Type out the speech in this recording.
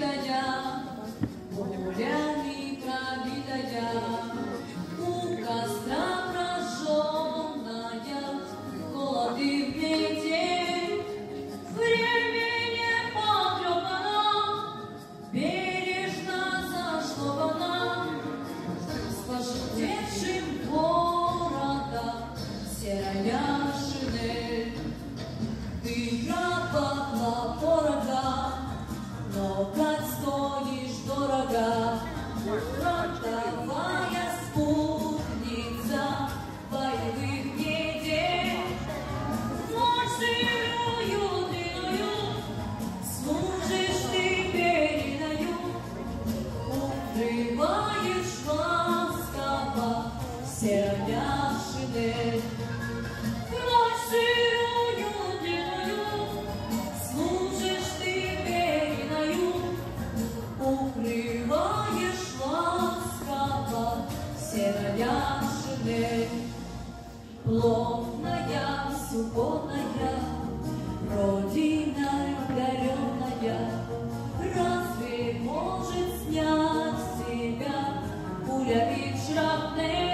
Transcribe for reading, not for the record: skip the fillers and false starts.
житая, полями пробитая, у костра прожженная, холоды в метель, времени потрепана, бережно зашлована, с пожелтевшим городом серая шинель. Ты пропахла дорого, но как стоишь дорого, фронтовая спутница боевых недель. Ночь сырую длинную служишь ты передаю, укрываешь ласково серая шинель. Ночь сырую длинную служишь ты передаю, укрываешь ласково серая шинель. Плотная, суконная, родиной горенная, разве может снять с себя пуля и шрапнель?